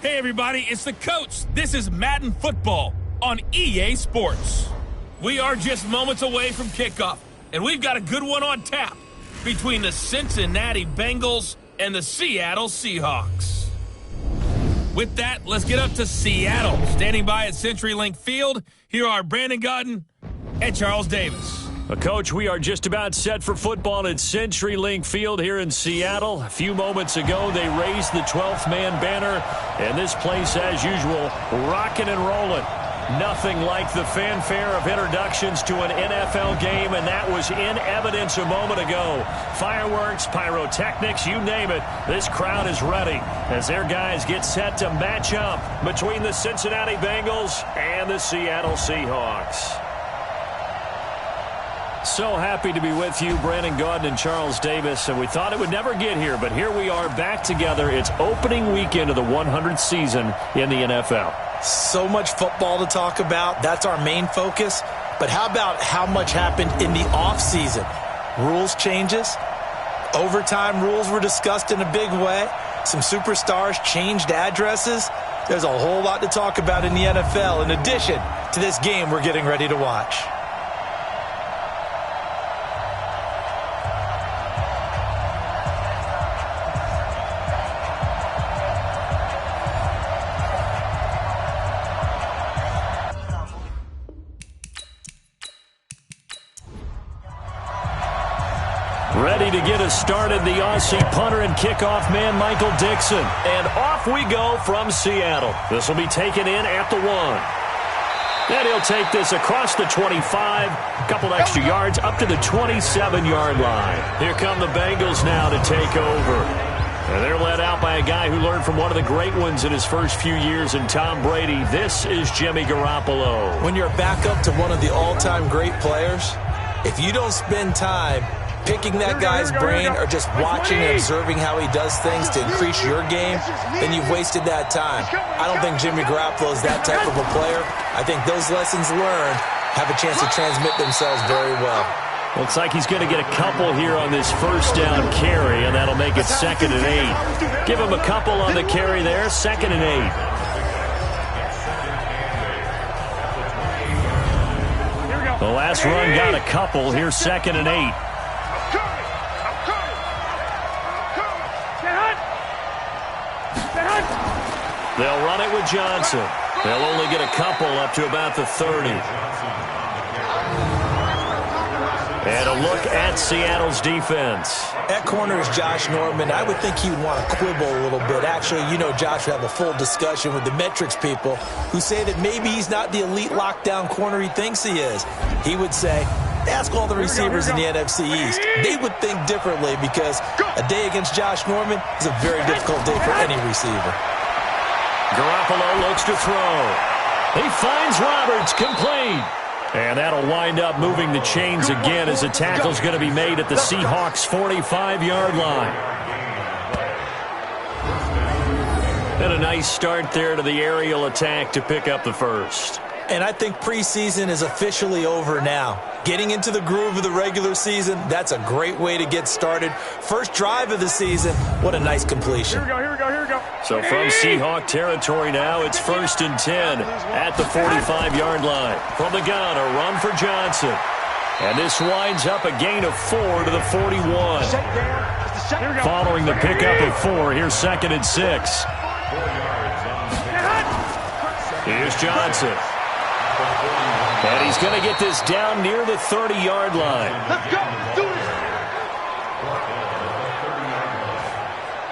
Hey everybody, it's the coach. This is Madden Football on EA Sports. We are just moments away from kickoff, and we've got a good one on tap between the Cincinnati Bengals and the Seattle Seahawks. With that, let's get up to Seattle. Standing by at CenturyLink Field, here are Brandon Gaudin and Charles Davis. Coach, we are just about set for football at CenturyLink Field here in Seattle. A few moments ago, they raised the 12th man banner, and this place, as usual, rocking and rolling. Nothing like the fanfare of introductions to an NFL game, and that was in evidence a moment ago. Fireworks, pyrotechnics, you name it. This crowd is ready as their guys get set to match up between the Cincinnati Bengals and the Seattle Seahawks. So happy to be with you, Brandon Gaudin and Charles Davis, and we thought it would never get here, but here we are back together. It's opening weekend of the 100th season in the NFL. So much football to talk about. That's our main focus. But how about how much happened in the offseason? Rules changes. Overtime rules were discussed in a big way. Some superstars changed addresses. There's a whole lot to talk about in the NFL in addition to this game we're getting ready to watch. Ready to get us started, the Aussie punter and kickoff man, Michael Dixon. And off we go from Seattle. This will be taken in at the 1. And he'll take this across the 25, a couple extra yards up to the 27-yard line. Here come the Bengals now to take over. And they're led out by a guy who learned from one of the great ones in his first few years in Tom Brady. This is Jimmy Garoppolo. When you're back up to one of the all-time great players, if you don't spend time picking that guy's brain or just watching and observing how he does things to increase your game, then you've wasted that time. I don't think Jimmy Garoppolo is that type of a player. I think those lessons learned have a chance to transmit themselves very well. Looks like he's going to get a couple here on this first down carry, and that'll make it 2nd and 8. Give him a couple on the carry there, 2nd and 8. The last run got a couple. Here's 2nd and 8. They'll run it with Johnson. They'll only get a couple up to about the 30. And a look at Seattle's defense. At corner is Josh Norman. I would think he would want to quibble a little bit. Actually, you know Josh would have a full discussion with the metrics people who say that maybe he's not the elite lockdown corner he thinks he is. He would say, ask all the receivers in the NFC East. They would think differently because a day against Josh Norman is a very difficult day for any receiver. Garoppolo looks to throw. He finds Roberts, complete. And that'll wind up moving the chains again as the tackle's going to be made at the Seahawks' 45-yard line. And a nice start there to the aerial attack to pick up the first. And I think preseason is officially over now. Getting into the groove of the regular season, that's a great way to get started. First drive of the season, what a nice completion. Here we go. So from Seahawk territory now, it's 1st and 10 at the 45-yard line. From the gun, a run for Johnson. And this winds up a gain of 4 to the 41. Following the pickup of 4, here's 2nd and 6. Here's Johnson. And he's going to get this down near the 30-yard line. Let's go. Do it.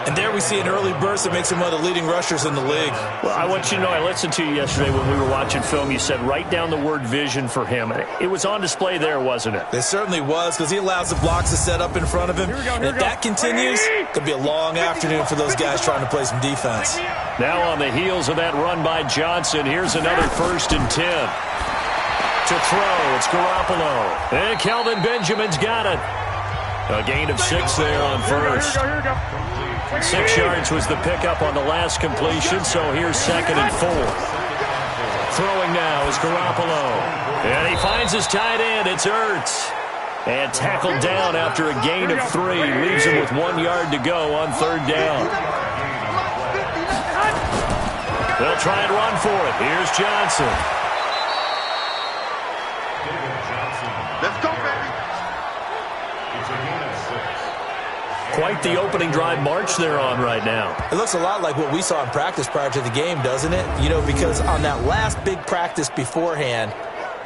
And there we see an early burst that makes him one of the leading rushers in the league. Well, I want you to know, I listened to you yesterday when we were watching film. You said write down the word vision for him. It was on display there, wasn't it? It certainly was, because he allows the blocks to set up in front of him. And if that continues, it could be a long afternoon for those guys trying to play some defense. Now on the heels of that run by Johnson, here's another 1st and 10. To throw, it's Garoppolo. And Kelvin Benjamin's got it. A gain of 6 there on first. 6 yards was the pickup on the last completion, so here's 2nd and 4. Throwing now is Garoppolo. And he finds his tight end. It's Ertz. And tackled down after a gain of 3. Leaves him with 1 yard to go on 3rd down. They'll try and run for it. Here's Johnson. Let's go, baby. Quite the opening drive march they're on right now. It looks a lot like what we saw in practice prior to the game, doesn't it? You know, because on that last big practice beforehand,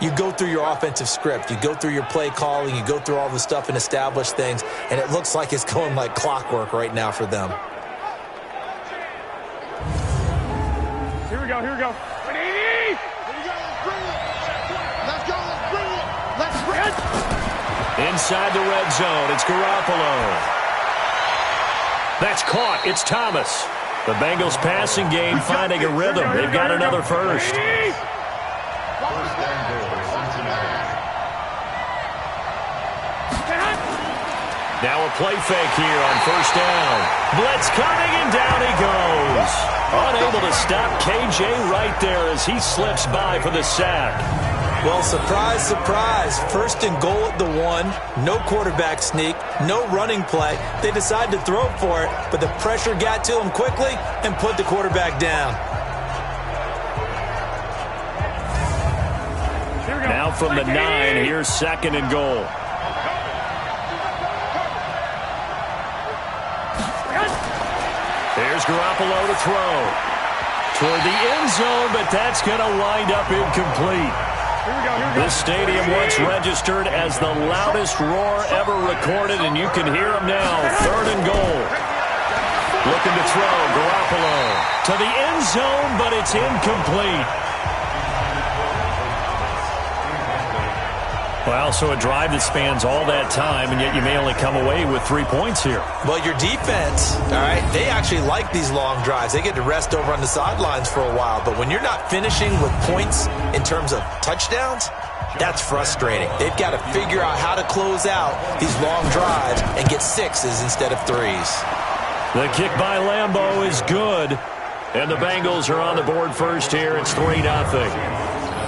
you go through your offensive script. You go through your play calling. You go through all the stuff and establish things. And it looks like it's going like clockwork right now for them. Here we go, here we go. Let's go, let's bring it. Let's bring it. Inside the red zone, it's Garoppolo. That's caught. It's Thomas. The Bengals passing game finding a rhythm. They've got another first. Now a play fake here on first down. Blitz coming, and down he goes. Unable to stop KJ right there as he slips by for the sack. Well, surprise, surprise. First and goal at the 1. No quarterback sneak. No running play. They decide to throw for it, but the pressure got to him quickly and put the quarterback down. Now from the 9, here's second and goal. There's Garoppolo to throw. Toward the end zone, but that's going to wind up incomplete. This stadium once registered as the loudest roar ever recorded, and you can hear him now. Third and goal. Looking to throw, Garoppolo. To the end zone, but it's incomplete. Well, so a drive that spans all that time, and yet you may only come away with 3 points here. Well, your defense, all right, they actually like these long drives. They get to rest over on the sidelines for a while. But when you're not finishing with points in terms of touchdowns, that's frustrating. They've got to figure out how to close out these long drives and get 6s instead of 3s. The kick by Lambeau is good. And the Bengals are on the board first here. It's 3-0.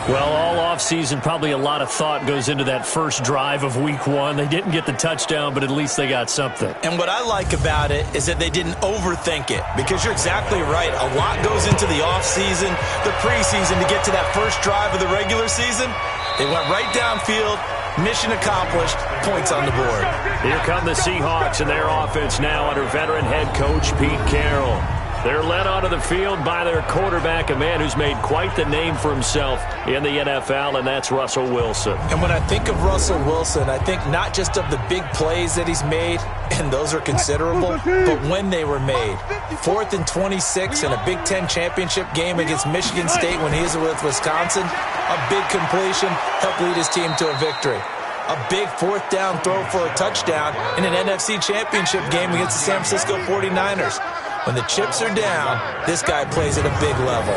Well, all offseason, probably a lot of thought goes into that first drive of week 1. They didn't get the touchdown, but at least they got something. And what I like about it is that they didn't overthink it, because you're exactly right. A lot goes into the offseason, the preseason, to get to that first drive of the regular season. They went right downfield, mission accomplished, points on the board. Here come the Seahawks and their offense now under veteran head coach Pete Carroll. They're led onto the field by their quarterback, a man who's made quite the name for himself in the NFL, and that's Russell Wilson. And when I think of Russell Wilson, I think not just of the big plays that he's made, and those are considerable, but when they were made. 4th and 26 in a Big Ten championship game against Michigan State when he was with Wisconsin. A big completion helped lead his team to a victory. A big 4th down throw for a touchdown in an NFC championship game against the San Francisco 49ers. When the chips are down, this guy plays at a big level.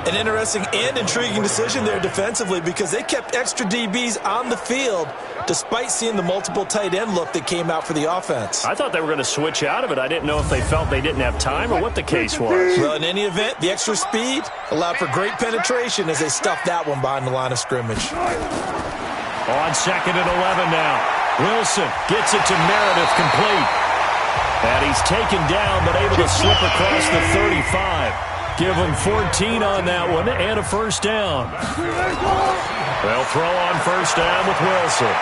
An interesting and intriguing decision there defensively, because they kept extra DBs on the field despite seeing the multiple tight end look that came out for the offense. I thought they were going to switch out of it. I didn't know if they felt they didn't have time or what the case was. Well, in any event, the extra speed allowed for great penetration as they stuffed that one behind the line of scrimmage. On 2nd and 11 now. Wilson gets it to Meredith, complete. And he's taken down, but able to slip across the 35. Give him 14 on that one and a first down. They'll throw on first down with Wilson.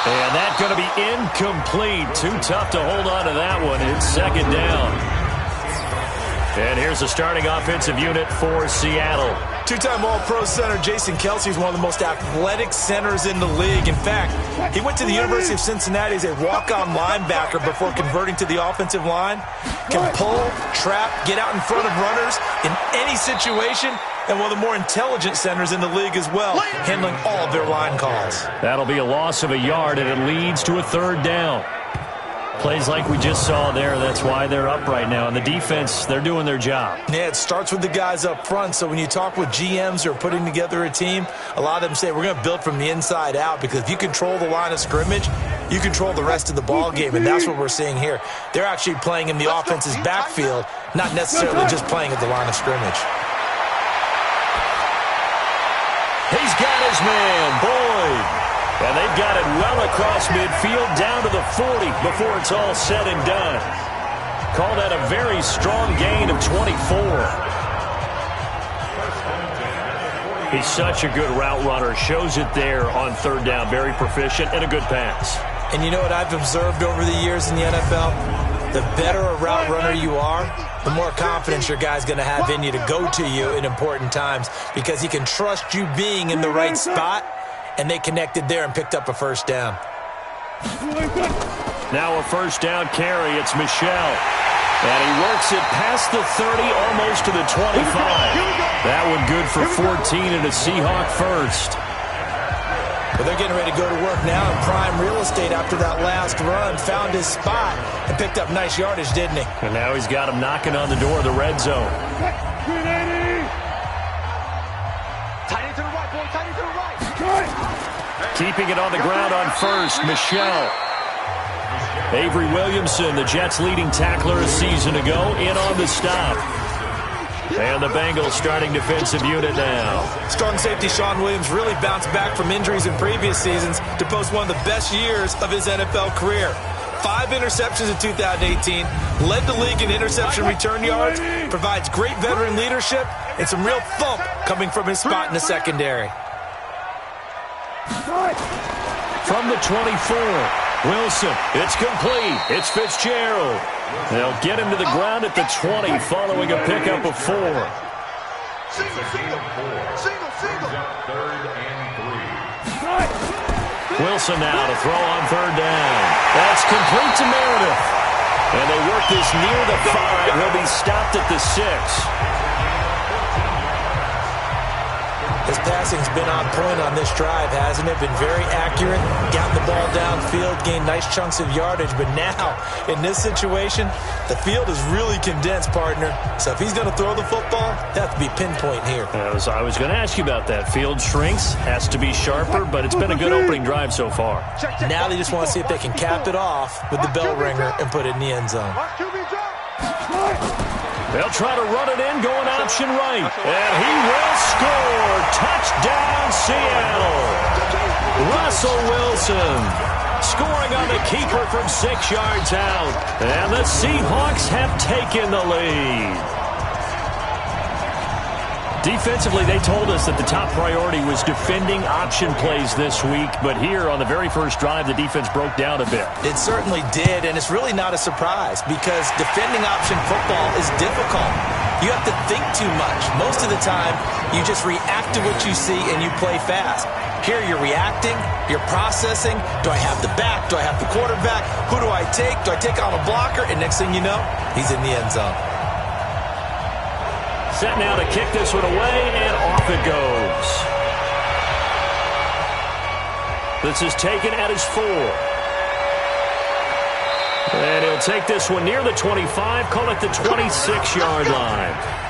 And that's going to be incomplete. Too tough to hold on to that one. It's 2nd down. And here's the starting offensive unit for Seattle. Two-time All-Pro center Jason Kelce is one of the most athletic centers in the league. In fact, he went to the University of Cincinnati as a walk-on linebacker before converting to the offensive line. Can pull, trap, get out in front of runners in any situation, and one of the more intelligent centers in the league as well, handling all of their line calls. That'll be a loss of a yard, and it leads to a 3rd down. Plays like we just saw there, that's why they're up right now. And the defense, they're doing their job. Yeah, it starts with the guys up front. So when you talk with GMs who are putting together a team, a lot of them say we're going to build from the inside out, because if you control the line of scrimmage, you control the rest of the ball game, and that's what we're seeing here. They're actually playing in the offense's backfield, not necessarily just playing at the line of scrimmage. He's got his man, Boyd. And they've got it well across midfield down to the 40 before it's all said and done. Call that a very strong gain of 24. He's such a good route runner. Shows it there on third down. Very proficient and a good pass. And you know what I've observed over the years in the NFL? The better a route runner you are, the more confidence your guy's going to have in you to go to you in important times because he can trust you being in the right spot, and they connected there and picked up a first down. Now a first down carry. It's Michel. And he works it past the 30, almost to the 25. That one good for 14 and a Seahawk first. But they're getting ready to go to work now in prime real estate after that last run. Found his spot and picked up nice yardage, didn't he? And now he's got him knocking on the door of the red zone. Tight end to the right, boy. Tight end to the right. Keeping it on the ground on first, Michel. Avery Williamson, the Jets' leading tackler a season ago, in on the stop. And the Bengals starting defensive unit now. Strong safety Sean Williams really bounced back from injuries in previous seasons to post one of the best years of his NFL career. 5 interceptions in 2018, led the league in interception return yards, provides great veteran leadership, and some real thump coming from his spot in the secondary. From the 24, Wilson, it's complete. It's Fitzgerald. They'll get him to the ground at the 20 following a pickup of 4. Wilson now to throw on third down. That's complete to Meredith. And they work this near the 5. He'll be stopped at the 6. His passing's been on point on this drive, hasn't it? Been very accurate, gotten the ball downfield, gained nice chunks of yardage. But now, in this situation, the field is really condensed, partner. So if he's going to throw the football, it has to be pinpoint here. I was going to ask you about that. Field shrinks, has to be sharper, but it's been a good opening drive so far. Now they just want to see if they can cap it off with the bell ringer and put it in the end zone. They'll try to run it in, going option right. And he will score. Touchdown, Seattle. Russell Wilson scoring on the keeper from 6 yards out. And the Seahawks have taken the lead. Defensively, they told us that the top priority was defending option plays this week. But here on the very first drive, the defense broke down a bit. It certainly did, and it's really not a surprise because defending option football is difficult. You have to think too much. Most of the time, you just react to what you see and you play fast. Here you're reacting, you're processing. Do I have the back? Do I have the quarterback? Who do I take? Do I take on a blocker? And next thing you know, he's in the end zone. Set now to kick this one away, and off it goes. This is taken at his 4. And he'll take this one near the 25, call it the 26-yard line.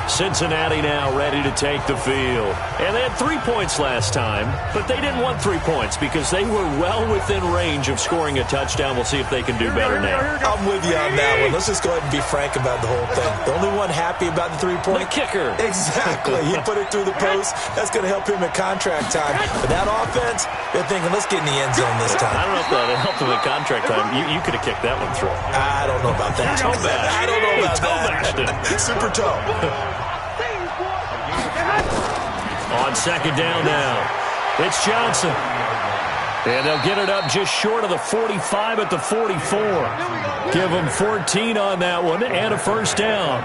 Cincinnati now ready to take the field. And they had 3 points last time, but they didn't want 3 points because they were well within range of scoring a touchdown. We'll see if they can do better now. I'm with you on that one. Let's just go ahead and be frank about the whole thing. The only one happy about the 3-point? The kicker. Exactly. He put it through the post. That's going to help him at contract time. But that offense, they're thinking, let's get in the end zone this time. I don't know if that helped him at contract time. You could have kicked that one through. I don't know about that. I don't know about that. Super toe. On second down now, it's Johnson. And they'll get it up just short of the 45 at the 44. Give them 14 on that one and a first down.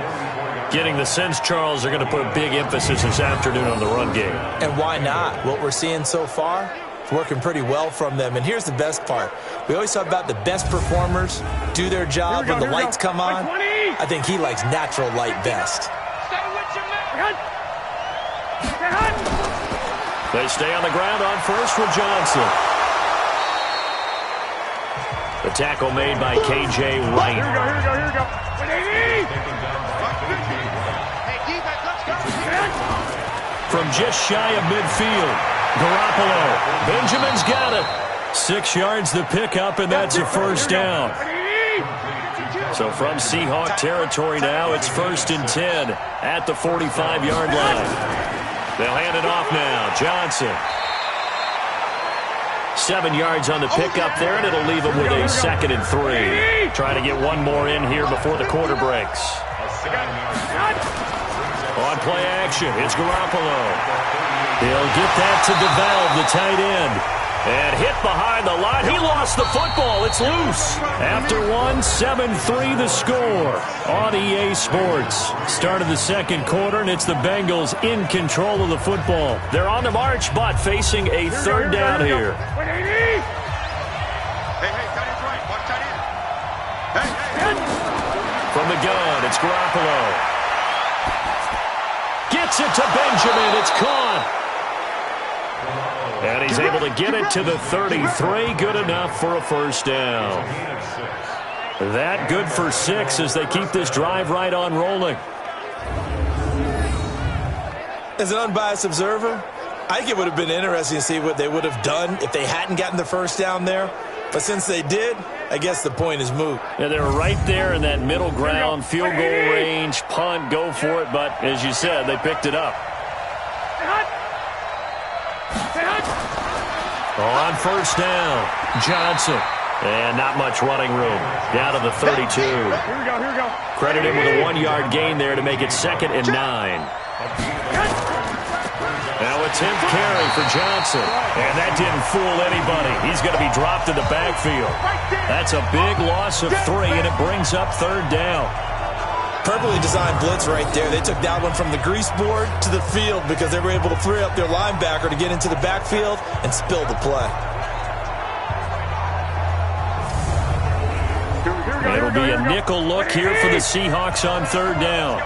Getting the sense, Charles, they're going to put a big emphasis this afternoon on the run game. And why not? What we're seeing so far is working pretty well from them. And here's the best part. We always talk about the best performers do their job when the lights come on. I think he likes natural light best. They stay on the ground on first with Johnson. The tackle made by K.J. Wright. Here we go. From just shy of midfield, Garoppolo. Benjamin's got it. 6 yards the pickup, and that's a first down. So from Seahawk territory now, it's 1st and 10 at the 45-yard line. They'll hand it off now. Johnson. 7 yards on the pickup there, and it'll leave them with a 2nd and 3. Trying to get one more in here before the quarter breaks. On play action, it's Garoppolo. He'll get that to DeValve, the tight end. And hit behind the line. He lost the football. It's loose. After one, 7-3 the score on EA Sports. Start of the second quarter, and it's the Bengals in control of the football. They're on the march, but facing a third down here. From the gun, it's Garoppolo. Gets it to Benjamin. It's caught. And he's able to get it to the 33. Good enough for a first down. That good for 6 as they keep this drive right on rolling. As an unbiased observer, I think it would have been interesting to see what they would have done if they hadn't gotten the first down there. But since they did, I guess the point is moot. Yeah, they were right there in that middle ground, field goal range, punt, go for it. But as you said, they picked it up. On first down, Johnson. And not much running room. Down to the 32. Here we go. Credit him with a 1-yard gain there to make it 2nd and 9. Now a 10th carry for Johnson. And that didn't fool anybody. He's going to be dropped in the backfield. That's a big loss of 3, and it brings up 3rd down. Perfectly designed blitz right there. They took that one from the grease board to the field because they were able to free up their linebacker to get into the backfield and spill the play. It'll be a nickel look here for the Seahawks on 3rd down.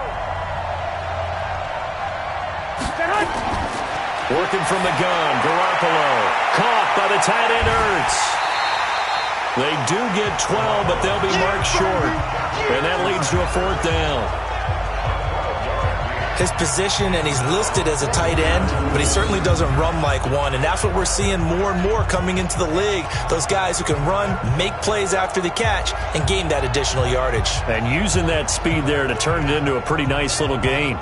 Working from the gun, Garoppolo. Caught by the tight end, Ertz. They do get 12, but they'll be marked short. And that leads to a 4th down. His position, and he's listed as a tight end, but he certainly doesn't run like one. And that's what we're seeing more and more coming into the league. Those guys who can run, make plays after the catch, and gain that additional yardage. And using that speed there to turn it into a pretty nice little gain.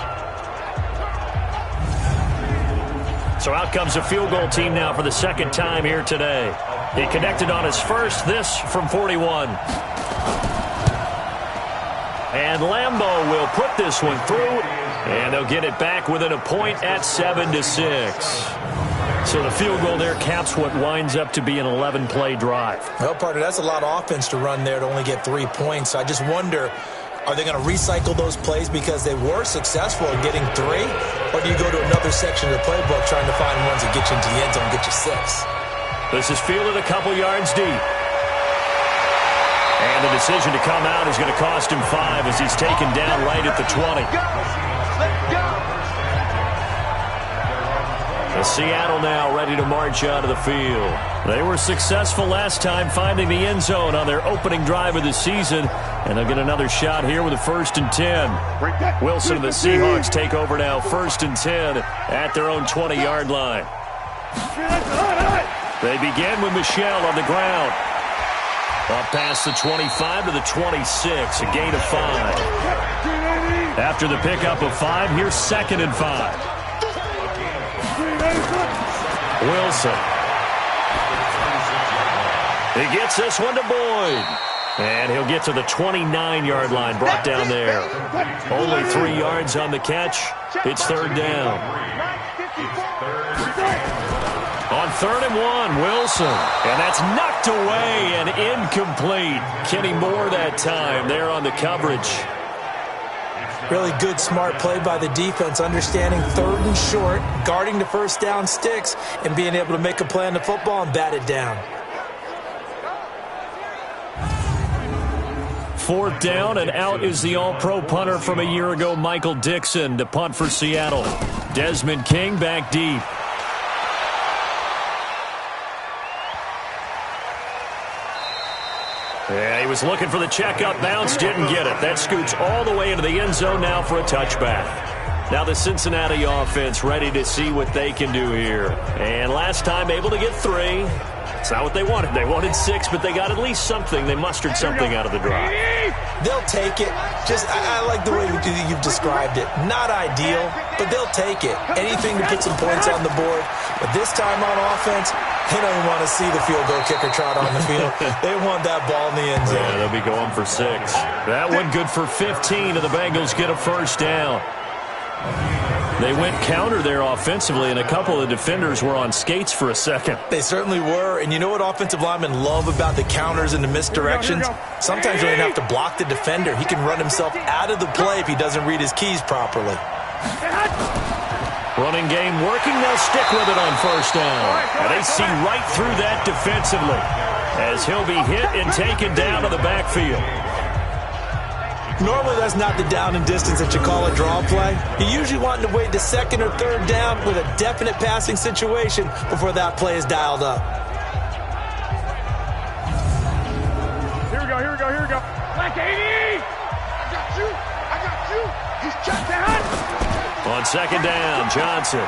So out comes a field goal team now for the 2nd time here today. He connected on his first, this from 41. And Lambeau will put this one through, and they'll get it back within a point at 7-6. So the field goal there caps what winds up to be an 11-play drive. Well, partner, that's a lot of offense to run there to only get 3 points. I just wonder, are they going to recycle those plays because they were successful in getting 3? Or do you go to another section of the playbook trying to find ones that get you into the end zone and get you 6? This is fielded a couple yards deep. And the decision to come out is going to cost him 5 as he's taken down right at the 20. The Seattle now ready to march out of the field. They were successful last time finding the end zone on their opening drive of the season. And they'll get another shot here with a 1st and 10. Wilson and the Seahawks take over now, 1st and 10 at their own 20-yard line. They begin with Michel on the ground. Up past the 25 to the 26, a gain of 5. After the pickup of 5, here's 2nd and 5. Wilson. He gets this one to Boyd. And he'll get to the 29-yard line, brought down there. Only 3 yards on the catch. It's 3rd down. On 3rd and 1, Wilson. And that's knocked away and incomplete. Kenny Moore that time there on the coverage. Really good, smart play by the defense, understanding 3rd and short, guarding the first down sticks, and being able to make a play on the football and bat it down. 4th down, and out is the all-pro punter from a year ago, Michael Dixon, to punt for Seattle. Desmond King back deep. Yeah, he was looking for the check-up bounce, didn't get it. That scoots all the way into the end zone now for a touchback. Now the Cincinnati offense ready to see what they can do here. And last time able to get 3. It's not what they wanted. They wanted 6, but they got at least something. They mustered something out of the drive. They'll take it. I like the way you've described it. Not ideal, but they'll take it. Anything to put some points on the board. But this time on offense, they don't even want to see the field goal kicker trot on the field. They want that ball in the end zone. Yeah, they'll be going for 6. That one good for 15, and the Bengals get a 1st down. They went counter there offensively, and a couple of defenders were on skates for a second. They certainly were, and you know what offensive linemen love about the counters and the misdirections? Sometimes you don't have to block the defender. He can run himself out of the play if he doesn't read his keys properly. Running game working. They'll stick with it on first down. And they see right through that defensively as he'll be hit and taken down to the backfield. Normally that's not the down and distance that you call a draw play. You usually want to wait to second or third down with a definite passing situation before that play is dialed up. Here we go, here we go, here we go. Black 80! I got you! I got you! He's checked down! On second down, Johnson.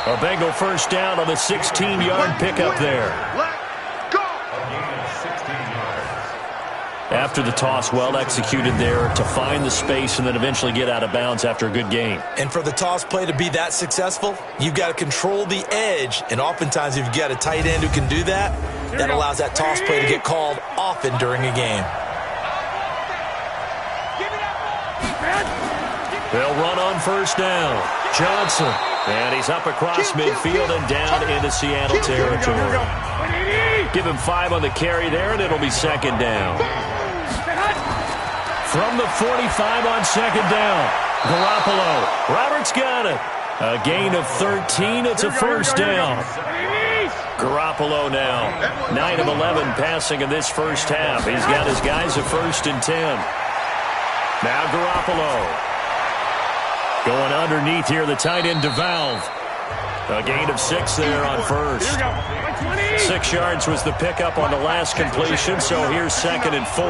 A Bengal first down on the 16-yard pickup there. After the toss, well executed there to find the space and then eventually get out of bounds after a good game. And for the toss play to be that successful, you've got to control the edge. And oftentimes if you've got a tight end who can do that, that allows that toss play to get called often during a game. They'll run on first down. Johnson. And he's up across midfield and down into Seattle territory. Give him 5 on the carry there, and it'll be second down. From the 45 on second down, Garoppolo. Roberts got it. A gain of 13. It's a first down. Garoppolo now, 9 of 11 passing in this first half. He's got his guys at 1st and 10. Now Garoppolo. Going underneath here, the tight end DeValve. A gain of 6 there on first. 6 yards was the pickup on the last completion, so here's 2nd and 4.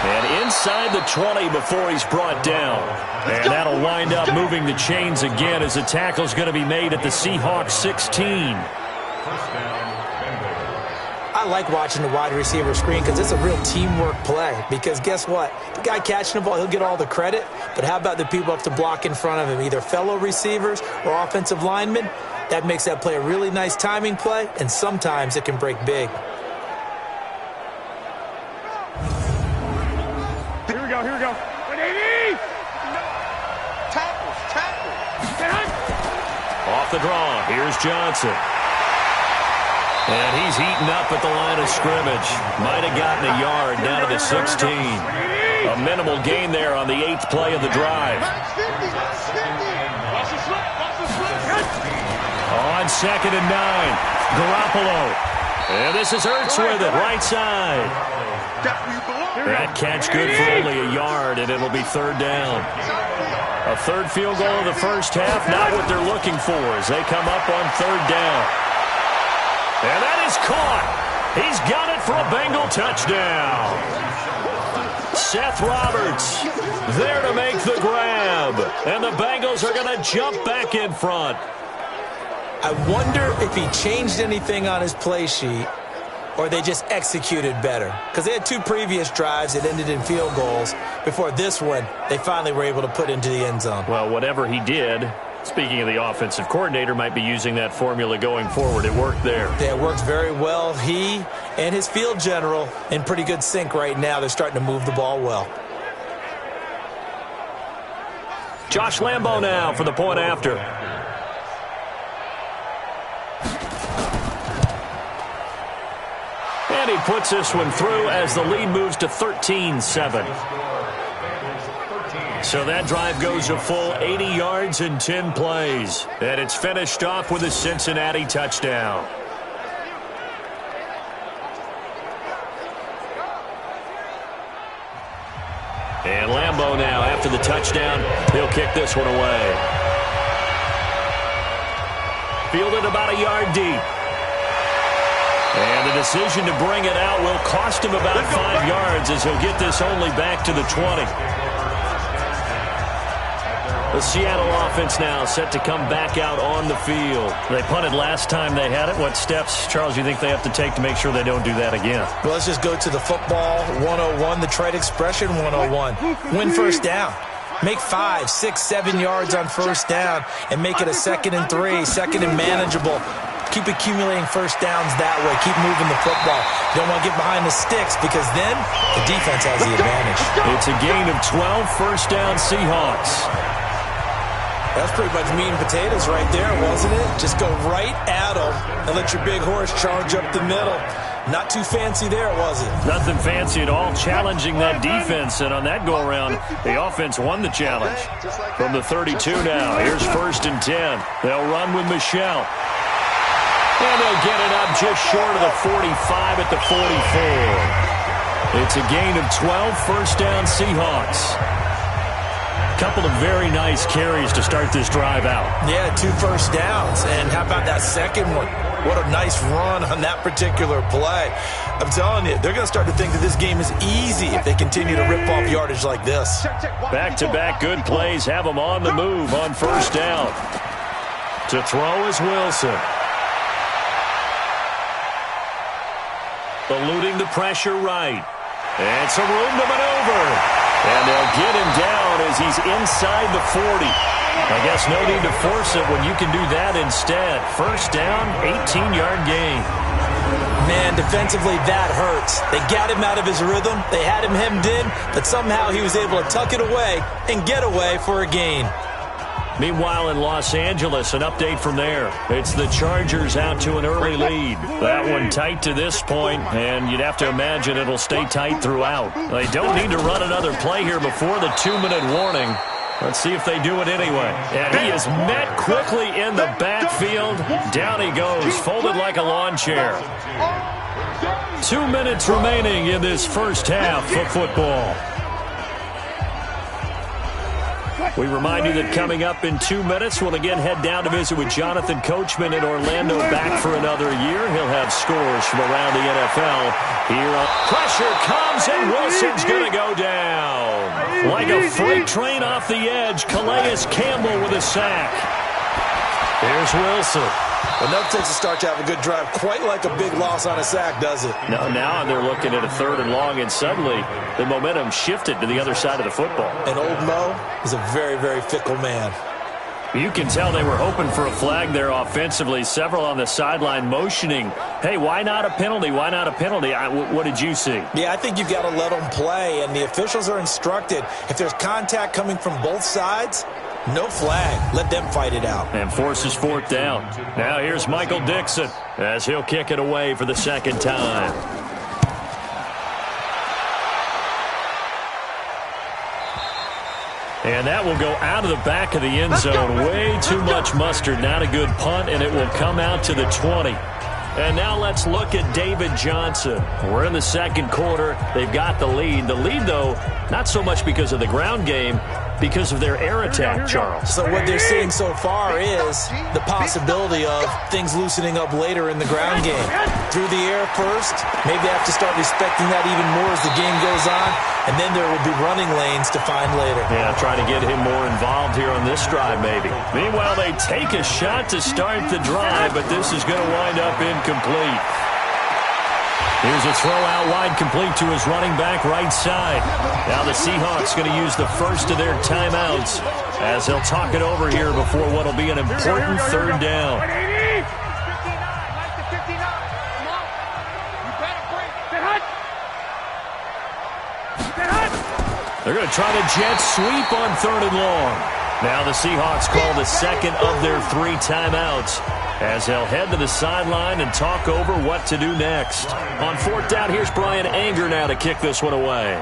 And inside the 20 before he's brought down. And that'll wind up moving the chains again as the tackle's going to be made at the Seahawks 16. I like watching the wide receiver screen because it's a real teamwork play. Because guess what? The guy catching the ball, he'll get all the credit. But how about the people up to block in front of him, either fellow receivers or offensive linemen? That makes that play a really nice timing play, and sometimes it can break big. Here we go, here we go. 180! Tackles. Off the draw, here's Johnson. And he's heating up at the line of scrimmage. Might have gotten a yard down to the 16. A minimal gain there on the 8th play of the drive. On 2nd and 9, Garoppolo. And this is Ertz with it, right side. That catch good for only a yard, and it'll be 3rd down. A 3rd field goal of the first half, not what they're looking for as they come up on 3rd down. And that is caught. He's got it for a Bengal touchdown. Seth Roberts there to make the grab. And the Bengals are going to jump back in front. I wonder if he changed anything on his play sheet or they just executed better. Because they had 2 previous drives that ended in field goals. Before this one, they finally were able to put into the end zone. Well, whatever he did, speaking of the offensive coordinator, might be using that formula going forward. It worked there. Yeah, it works very well. He and his field general in pretty good sync right now. They're starting to move the ball well. Josh Lambo now for the point after. And he puts this one through as the lead moves to 13-7. So that drive goes a full 80 yards in 10 plays. And it's finished off with a Cincinnati touchdown. And Lambo now, after the touchdown, he'll kick this one away. Fielded about a yard deep. And the decision to bring it out will cost him about 5 yards as he'll get this only back to the 20. The Seattle offense now set to come back out on the field. They punted last time they had it. What steps, Charles, do you think they have to take to make sure they don't do that again? Well, let's just go to the football 101, the trade expression 101. Win first down. Make 5, 6, 7 yards on first down and make it a 2nd and 3, 2nd and manageable. Keep accumulating first downs that way. Keep moving the football. You don't want to get behind the sticks because then the defense has the advantage. It's a gain of 12, first down Seahawks. That's pretty much meat and potatoes right there, wasn't it? Just go right at them and let your big horse charge up the middle. Not too fancy there, was it? Nothing fancy at all, challenging that defense. And on that go-around, the offense won the challenge. From the 32 now, here's 1st and 10. They'll run with Michelle. And they'll get it up just short of the 45 at the 44. It's a gain of 12, first down Seahawks. Couple of very nice carries to start this drive out. Yeah, 2 first downs. And how about that second one? What a nice run on that particular play. I'm telling you, they're going to start to think that this game is easy if they continue to rip off yardage like this. Back-to-back good plays have them on the move on first down. To throw is Wilson. Eluding the pressure right. And some room to maneuver. And they'll get him down as he's inside the 40. I guess no need to force it when you can do that instead. First down, 18-yard gain. Man, defensively, that hurts. They got him out of his rhythm. They had him hemmed in, but somehow he was able to tuck it away and get away for a gain. Meanwhile, in Los Angeles, an update from there. It's the Chargers out to an early lead. That one tight to this point, and you'd have to imagine it'll stay tight throughout. They don't need to run another play here before the 2-minute warning. Let's see if they do it anyway. And he is met quickly in the backfield. Down he goes, folded like a lawn chair. 2 minutes remaining in this first half of football. We remind you that coming up in 2 minutes, we'll again head down to visit with Jonathan Coachman in Orlando, back for another year. He'll have scores from around the NFL. Here, pressure comes, and Wilson's going to go down. Like a freight train off the edge, Calais Campbell with a sack. Here's Wilson. Well, never takes a start to have a good drive, quite like a big loss on a sack, does it? No, now they're looking at a 3rd and long, and suddenly the momentum shifted to the other side of the football. And old Mo is a very, very fickle man. You can tell they were hoping for a flag there offensively. Several on the sideline motioning, hey, why not a penalty? Why not a penalty? What did you see? Yeah, I think you've got to let them play, and the officials are instructed, if there's contact coming from both sides, no flag. Let them fight it out. And forces 4th down. Now here's Michael Dixon as he'll kick it away for the 2nd time. And that will go out of the back of the end zone. Way too much mustard. Not a good punt, and it will come out to the 20. And now let's look at David Johnson. We're in the 2nd quarter. They've got the lead. The lead, though, not so much because of the ground game, because of their air attack, Charles. So what they're seeing so far is the possibility of things loosening up later in the ground game. Through the air first, maybe they have to start respecting that even more as the game goes on, and then there will be running lanes to find later. Yeah, trying to get him more involved here on this drive, maybe. Meanwhile, they take a shot to start the drive, but this is going to wind up incomplete. Here's a throw out wide, complete to his running back right side. Now the Seahawks going to use the first of their timeouts as they'll talk it over here before what will be an important 3rd down. They're going to try to jet sweep on 3rd and long. Now the Seahawks call the 2nd of their 3 timeouts as they'll head to the sideline and talk over what to do next. On 4th down, here's Brian Anger now to kick this one away.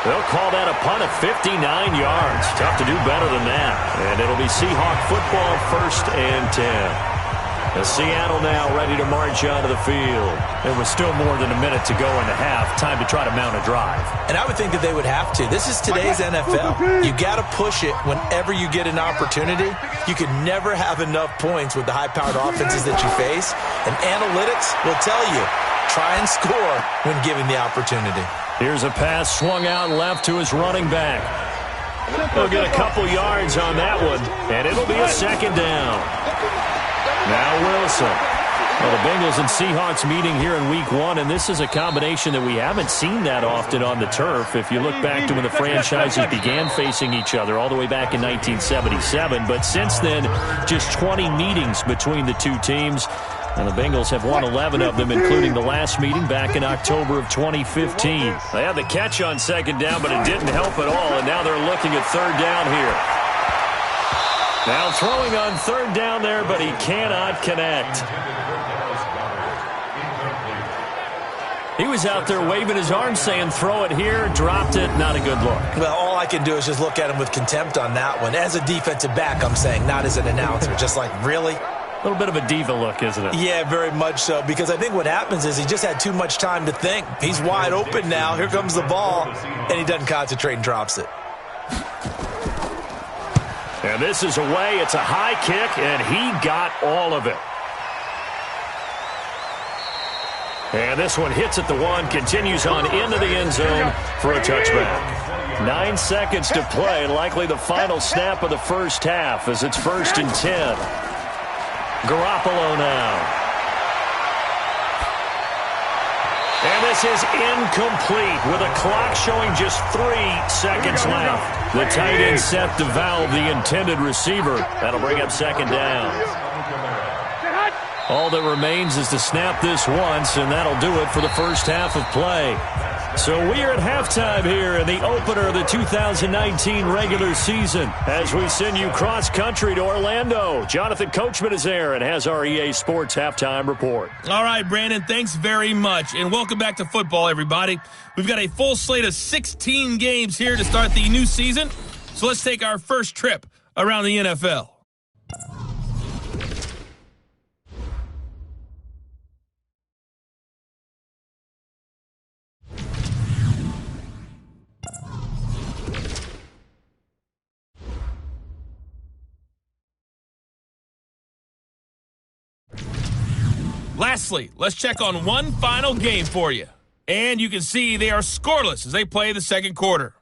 They'll call that a punt of 59 yards. Tough to do better than that. And it'll be Seahawk football, 1st and 10. As Seattle now ready to march onto the field. There was still more than a minute to go in the half. Time to try to mount a drive. And I would think that they would have to. This is today's NFL. You got to push it whenever you get an opportunity. You can never have enough points with the high-powered offenses that you face. And analytics will tell you, try and score when given the opportunity. Here's a pass swung out left to his running back. They'll get a couple yards on that one, and it'll be a 2nd down. Now Wilson. Well, the Bengals and Seahawks meeting here in Week 1, and this is a combination that we haven't seen that often on the turf. If you look back to when the franchises began facing each other all the way back in 1977, but since then, just 20 meetings between the two teams. And the Bengals have won 11 of them, including the last meeting back in October of 2015. They had the catch on second down, but it didn't help at all, and now they're looking at third down here. Now throwing on third down there, but he cannot connect. He was out there waving his arms saying, throw it here, dropped it, not a good look. Well, all I can do is just look at him with contempt on that one. As a defensive back, I'm saying, not as an announcer. Just like, really? A little bit of a diva look, isn't it? Yeah, very much so, because I think what happens is he just had too much time to think. He's wide open now. Here comes the ball, and he doesn't concentrate and drops it. And this is away. It's a high kick, and he got all of it. And this one hits at the 1, continues on into the end zone for a touchback. 9 seconds to play, likely the final snap of the first half as it's 1st and 10. Garoppolo now. And this is incomplete with a clock showing just 3 seconds left. The tight end set to valve the intended receiver. That'll bring up 2nd down. All that remains is to snap this once, and that'll do it for the first half of play. So we are at halftime here in the opener of the 2019 regular season as we send you cross-country to Orlando. Jonathan Coachman is there and has our EA Sports halftime report. All right, Brandon, thanks very much, and welcome back to football, everybody. We've got a full slate of 16 games here to start the new season, so let's take our first trip around the NFL. Lastly, let's check on one final game for you. And you can see they are scoreless as they play the second quarter.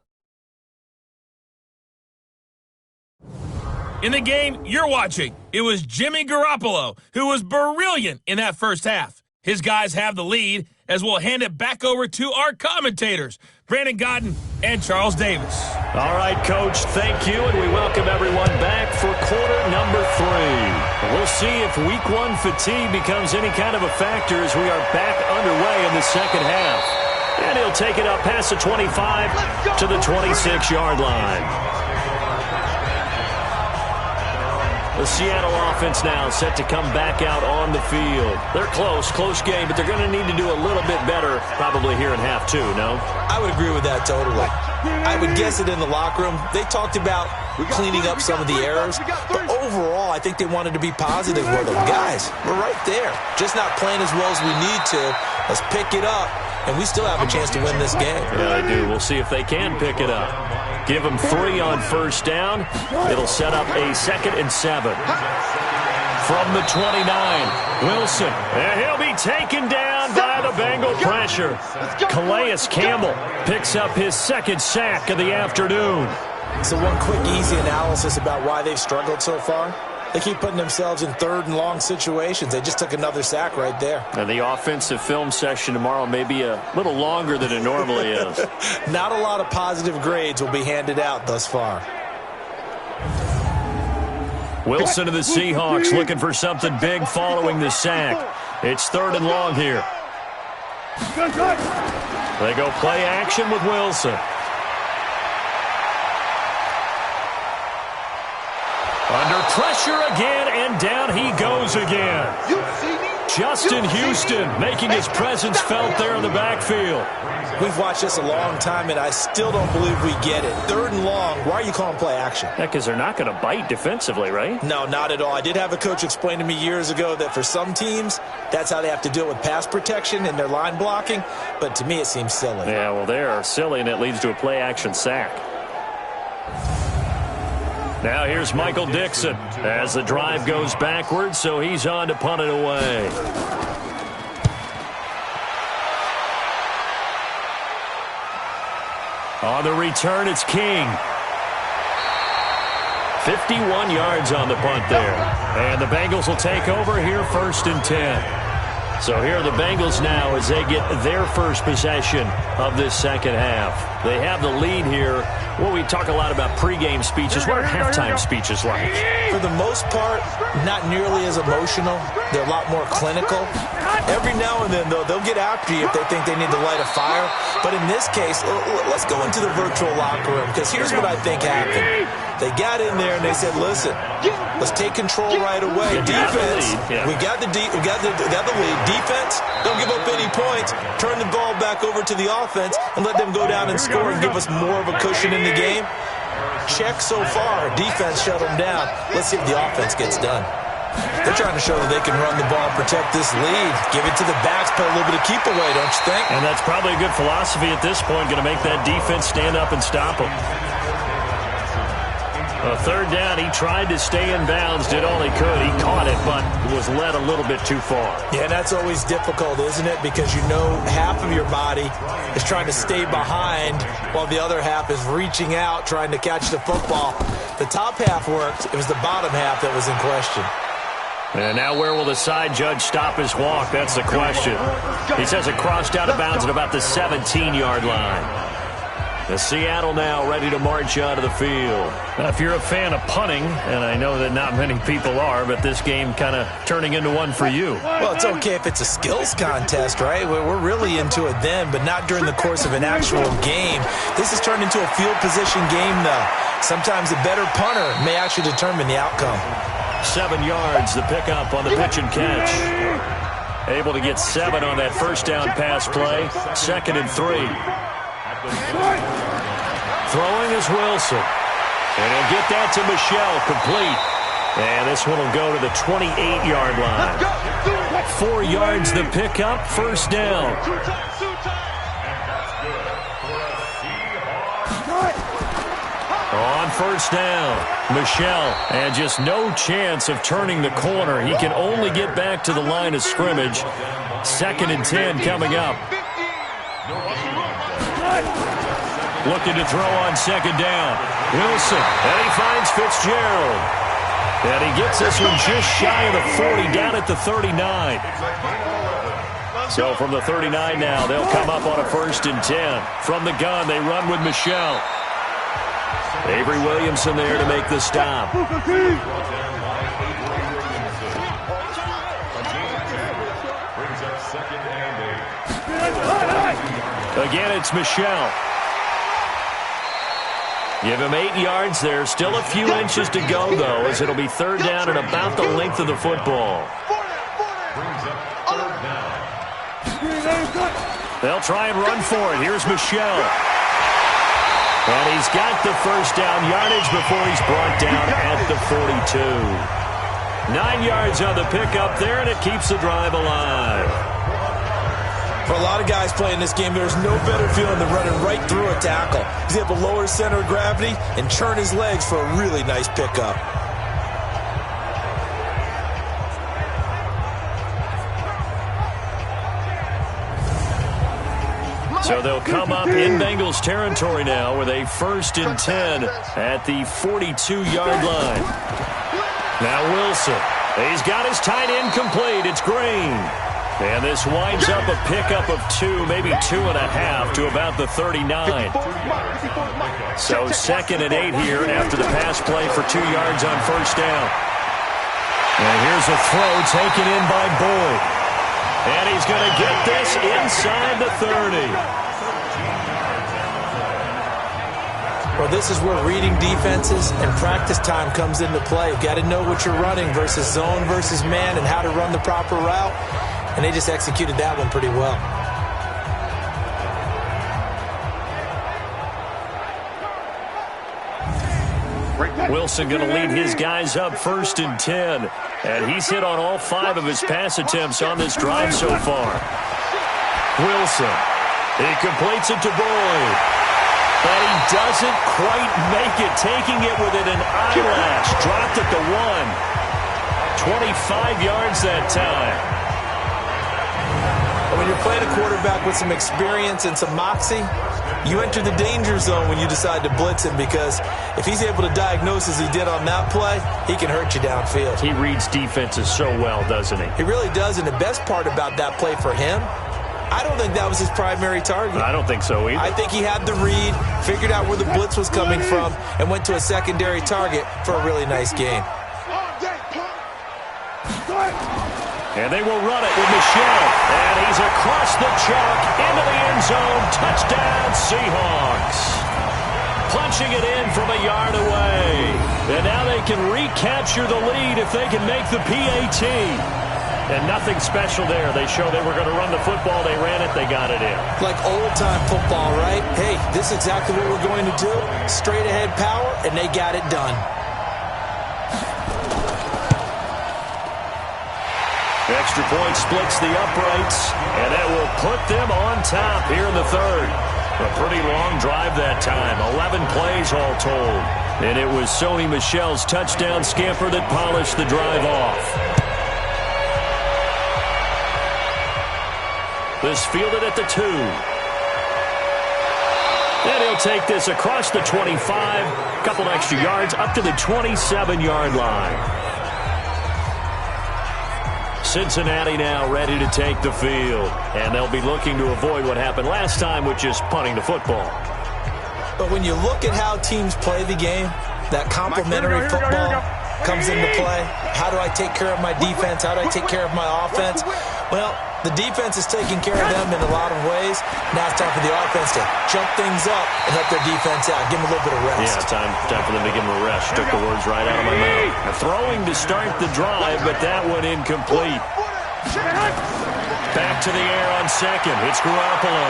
In the game you're watching, it was Jimmy Garoppolo who was brilliant in that first half. His guys have the lead as we'll hand it back over to our commentators, Brandon Godden and Charles Davis. All right, Coach, thank you, and we welcome everyone back for quarter number 3. We'll see if Week 1 fatigue becomes any kind of a factor as we are back underway in the second half. And he'll take it up past the 25 to the 26-yard line. The Seattle offense now set to come back out on the field. They're close game, but they're going to need to do a little bit better probably here in half 2, no? I would agree with that totally. I would guess it in the locker room. They talked about cleaning up some of the errors, but overall, I think they wanted to be positive with them. Guys, we're right there. Just not playing as well as we need to. Let's pick it up, and we still have a chance to win this game. Yeah, they do. We'll see if they can pick it up. Give them 3 on first down. It'll set up a 2nd and 7. From the 29, Wilson. And he'll be taken down by the Bengal pressure. Calais Campbell picks up his 2nd sack of the afternoon. So one quick, easy analysis about why they've struggled so far. They keep putting themselves in 3rd and long situations. They just took another sack right there. And the offensive film session tomorrow may be a little longer than it normally is. Not a lot of positive grades will be handed out thus far. Wilson of the Seahawks looking for something big following the sack. It's 3rd and long here. They go play action with Wilson. Under pressure again, and down he goes again. Justin Houston making his presence felt there in the backfield. We've watched this a long time, and I still don't believe we get it. 3rd and long, why are you calling play action? Yeah, because they're not going to bite defensively, right? No, not at all. I did have a coach explain to me years ago that for some teams, that's how they have to deal with pass protection and their line blocking, but to me it seems silly. Yeah, well, they are silly, and it leads to a play action sack. Now here's Michael Dixon as the drive goes backwards, so he's on to punt it away. On the return, it's King. 51 yards on the punt there. And the Bengals will take over here, 1st and 10. So here are the Bengals now as they get their first possession of this second half. They have the lead here. Well, we talk a lot about pregame speeches. What are halftime speeches like? For the most part, not nearly as emotional. They're a lot more clinical. Every now and then, though, they'll get after you if they think they need to light a fire. But in this case, let's go into the virtual locker room, because here's what I think happened. They got in there and they said, listen, let's take control right away. Defense, we got the lead. Defense, don't give up any points. Turn the ball back over to the offense and let them go down and score and give us more of a cushion in the game. Check so far. Defense shut them down. Let's see if the offense gets done. They're trying to show that they can run the ball and protect this lead. Give it to the backs, play a little bit of keep away, don't you think? And that's probably a good philosophy at this point, going to make that defense stand up and stop them. A 3rd down, he tried to stay in bounds, did all he could. He caught it, but was led a little bit too far. Yeah, that's always difficult, isn't it? Because you know half of your body is trying to stay behind while the other half is reaching out, trying to catch the football. The top half worked. It was the bottom half that was in question. And now where will the side judge stop his walk? That's the question. He says it crossed out of bounds at about the 17-yard line. The Seattle now ready to march out of the field. Now, if you're a fan of punting, and I know that not many people are, but this game kind of turning into one for you. Well, it's okay if it's a skills contest, right? We're really into it then, but not during the course of an actual game. This has turned into a field position game, though. Sometimes a better punter may actually determine the outcome. 7 yards, the pickup on the pitch and catch. Able to get 7 on that first down pass play. 2nd and 3. Throwing is Wilson. And he'll get that to Michelle, complete. And this one will go to the 28-yard line. 4 yards the pickup, 1st down. On 1st down, Michelle, and just no chance of turning the corner. He can only get back to the line of scrimmage. 2nd and 10 coming up. Looking to throw on 2nd down. Wilson, and he finds Fitzgerald. And he gets this one just shy of the 40, down at the 39. So from the 39 now, they'll come up on a 1st and 10. From the gun, they run with Michelle. Avery Williamson there to make the stop. Again, it's Michelle. Give him 8 yards there. Still a few inches to go, though, as it'll be 3rd down and about the length of the football. They'll try and run for it. Here's Michelle. And he's got the 1st down yardage before he's brought down at the 42. 9 yards on the pickup there, and it keeps the drive alive. For a lot of guys playing this game, there's no better feeling than running right through a tackle. He's able to lower his center of gravity and churn his legs for a really nice pickup. So they'll come up in Bengals territory now with a 1st and 10 at the 42-yard line. Now Wilson. He's got his tight end complete. It's Green. And this winds up a pickup of 2, maybe 2.5 to about the 39. So 2nd and 8 here after the pass play for 2 yards on 1st down. And here's a throw taken in by Boyd. And he's going to get this inside the 30. Well, this is where reading defenses and practice time comes into play. You've got to know what you're running versus zone versus man and how to run the proper route. And they just executed that one pretty well. Wilson going to lead his guys up 1st and 10. And he's hit on all 5 of his pass attempts on this drive so far. Wilson. He completes it to Boyd. But he doesn't quite make it. Taking it within an eyelash. Dropped at the 1. 25 yards that time. When when you're playing a quarterback with some experience and some moxie, you enter the danger zone when you decide to blitz him, because if he's able to diagnose as he did on that play, he can hurt you downfield. He reads defenses so well, doesn't he? He really does, and the best part about that play for him, I don't think that was his primary target. I don't think so either. I think he had the read, figured out where the blitz was coming from, and went to a secondary target for a really nice game. And they will run it with Michel. And he's across the chalk into the end zone. Touchdown, Seahawks. Punching it in from a yard away. And now they can recapture the lead if they can make the PAT. And nothing special there. They showed they were going to run the football. They ran it. They got it in. Like old-time football, right? Hey, this is exactly what we're going to do. Straight-ahead power, and they got it done. Extra point splits the uprights, and that will put them on top here in the third. A pretty long drive that time, 11 plays all told. And it was Sony Michel's touchdown scamper that polished the drive off. This fielded at the 2. And he'll take this across the 25, couple extra yards up to the 27-yard line. Cincinnati now ready to take the field, and they'll be looking to avoid what happened last time, which is punting the football. But when you look at how teams play the game, that complementary football comes into play. How do I take care of my defense? How do I take care of my offense? Well, the defense is taking care of them in a lot of ways. Now it's time for the offense to jump things up and help their defense out. Give them a little bit of rest. Yeah, time for them to give them a rest. Took the words right out of my mouth. Throwing to start the drive, but that one incomplete. Back to the air on second. It's Garoppolo.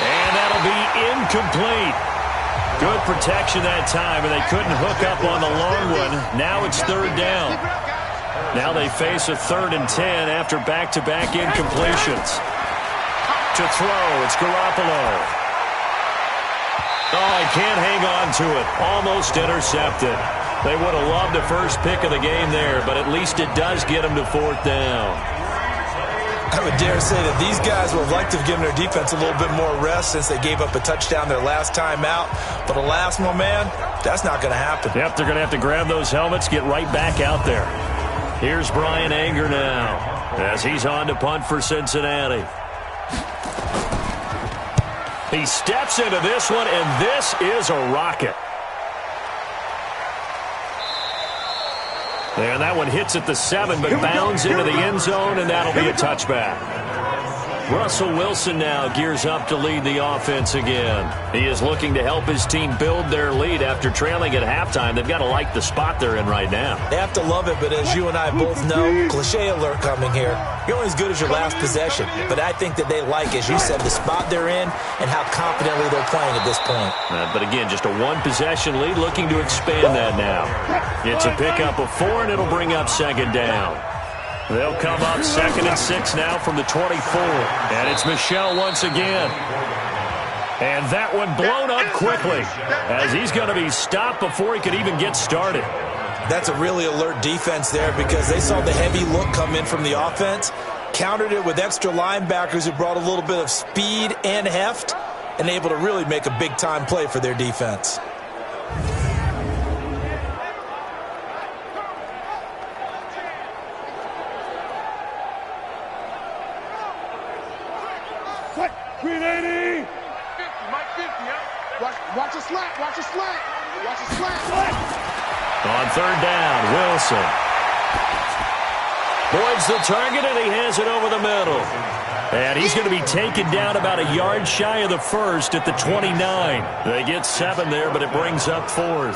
And that'll be incomplete. Good protection that time, and they couldn't hook up on the long one. Now it's third down. Now they face a 3rd and 10 after back-to-back incompletions. To throw, it's Garoppolo. Oh, he can't hang on to it. Almost intercepted. They would have loved the first pick of the game there, but at least it does get them to 4th down. I would dare say that these guys would have liked to have given their defense a little bit more rest since they gave up a touchdown their last time out. But alas, my man, that's not going to happen. Yep, they're going to have to grab those helmets, get right back out there. Here's Brian Anger now as he's on to punt for Cincinnati. He steps into this one, and this is a rocket. And that one hits at the 7, but bounds into the end zone, and that'll be a touchback. Russell Wilson now gears up to lead the offense again. He is looking to help his team build their lead after trailing at halftime. They've got to like the spot they're in right now. They have to love it, but as you and I both know, cliche alert coming here, you're only as good as your last possession. But I think that they like, as you said, the spot they're in and how confidently they're playing at this point. But again, just a one-possession lead, looking to expand that now. It's a pickup of 4, and it'll bring up 2nd down. They'll come up 2nd and 6 now from the 24. And it's Michel once again. And that one blown up quickly as he's going to be stopped before he could even get started. That's a really alert defense there because they saw the heavy look come in from the offense, countered it with extra linebackers who brought a little bit of speed and heft, and able to really make a big-time play for their defense. Green 80! 50, Mike 50, huh? Watch a slant, watch a slant. Watch a slant. On 3rd down, Wilson. Boyd's the target, and he has it over the middle. And he's going to be taken down about a yard shy of the 1st at the 29. They get 7 there, but it brings up 4th.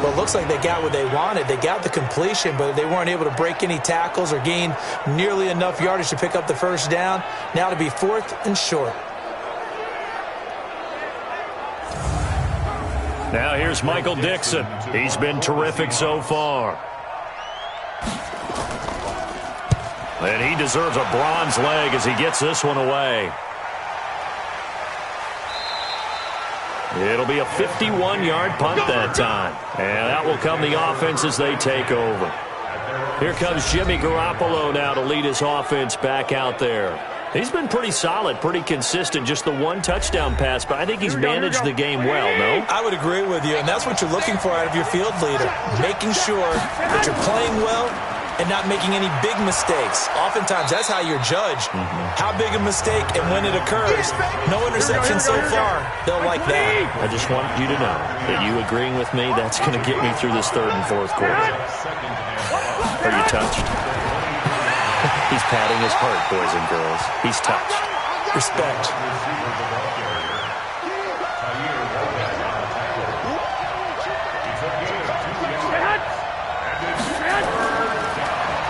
Well, it looks like they got what they wanted. They got the completion, but they weren't able to break any tackles or gain nearly enough yardage to pick up the 1st down. Now to be 4th and short. Now here's Michael Dixon. He's been terrific so far. And he deserves a bronze leg as he gets this one away. It'll be a 51-yard punt that time. And that will come the offense as they take over. Here comes Jimmy Garoppolo now to lead his offense back out there. He's been pretty solid, pretty consistent, just the one touchdown pass, but I think he's managed the game well, no? I would agree with you, and that's what you're looking for out of your field leader, making sure that you're playing well and not making any big mistakes. Oftentimes, that's how you're judged. How big a mistake and when it occurs. No interception so far. They'll like that. I just want you to know that you agreeing with me, that's going to get me through this third and fourth quarter. Are you touched? He's patting his heart, boys and girls. He's touched. Respect.